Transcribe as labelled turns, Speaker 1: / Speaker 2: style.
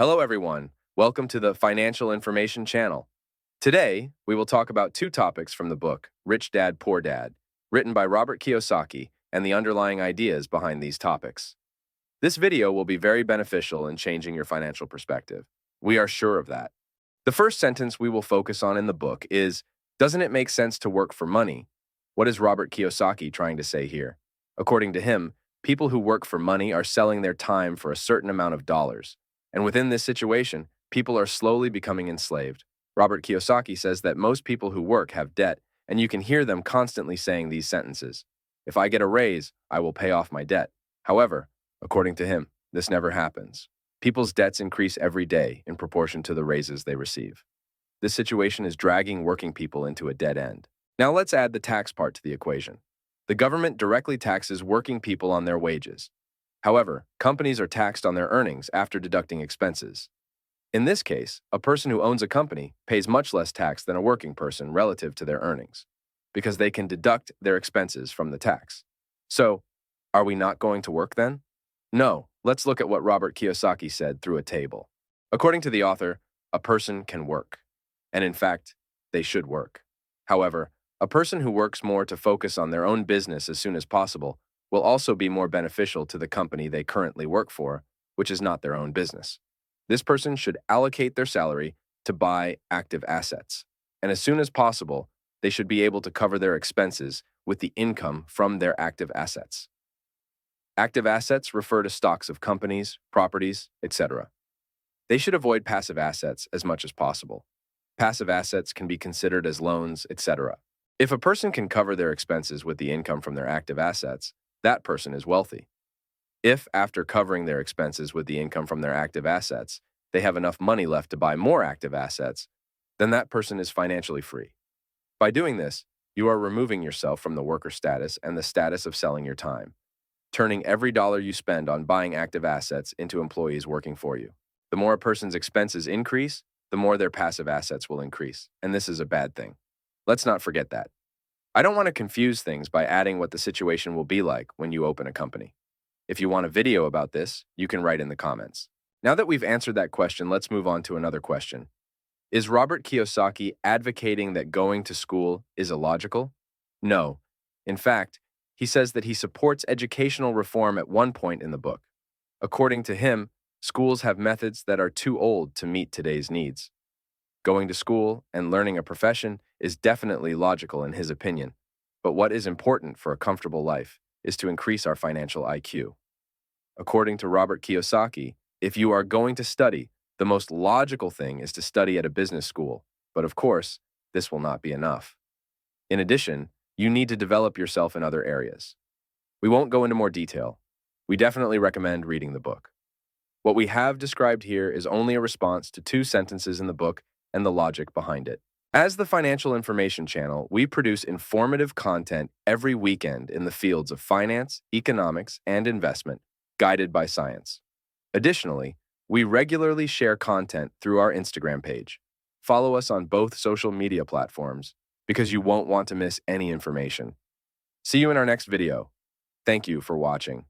Speaker 1: Hello, everyone. Welcome to the Financial Information Channel. Today, we will talk about two topics from the book, Rich Dad, Poor Dad, written by Robert Kiyosaki, and the underlying ideas behind these topics. This video will be very beneficial in changing your financial perspective. We are sure of that. The first sentence we will focus on in the book is, doesn't it make sense to work for money? What is Robert Kiyosaki trying to say here? According to him, people who work for money are selling their time for a certain amount of dollars. And within this situation, people are slowly becoming enslaved. Robert Kiyosaki says that most people who work have debt, and you can hear them constantly saying these sentences. If I get a raise, I will pay off my debt. However, according to him, this never happens. People's debts increase every day in proportion to the raises they receive. This situation is dragging working people into a dead end. Now let's add the tax part to the equation. The government directly taxes working people on their wages. However, companies are taxed on their earnings after deducting expenses. In this case, a person who owns a company pays much less tax than a working person relative to their earnings, because they can deduct their expenses from the tax. So, are we not going to work then? No, let's look at what Robert Kiyosaki said through a table. According to the author, a person can work. And in fact, they should work. However, a person who works more to focus on their own business as soon as possible will also be more beneficial to the company they currently work for, which is not their own business. This person should allocate their salary to buy active assets, and as soon as possible, they should be able to cover their expenses with the income from their active assets. Active assets refer to stocks of companies, properties, etc. They should avoid passive assets as much as possible. Passive assets can be considered as loans, etc. If a person can cover their expenses with the income from their active assets, that person is wealthy. If, after covering their expenses with the income from their active assets, they have enough money left to buy more active assets, then that person is financially free. By doing this, you are removing yourself from the worker status and the status of selling your time, turning every dollar you spend on buying active assets into employees working for you. The more a person's expenses increase, the more their passive assets will increase, and this is a bad thing. Let's not forget that. I don't want to confuse things by adding what the situation will be like when you open a company. If you want a video about this, you can write in the comments. Now that we've answered that question, let's move on to another question. Is Robert Kiyosaki advocating that going to school is illogical? No. In fact, he says that he supports educational reform at one point in the book. According to him, schools have methods that are too old to meet today's needs. Going to school and learning a profession is definitely logical in his opinion, but what is important for a comfortable life is to increase our financial IQ. According to Robert Kiyosaki, if you are going to study, the most logical thing is to study at a business school, but of course, this will not be enough. In addition, you need to develop yourself in other areas. We won't go into more detail. We definitely recommend reading the book. What we have described here is only a response to two sentences in the book and the logic behind it. As the Financial Information Channel, we produce informative content every weekend in the fields of finance, economics, and investment, guided by science. Additionally, we regularly share content through our Instagram page. Follow us on both social media platforms because you won't want to miss any information. See you in our next video. Thank you for watching.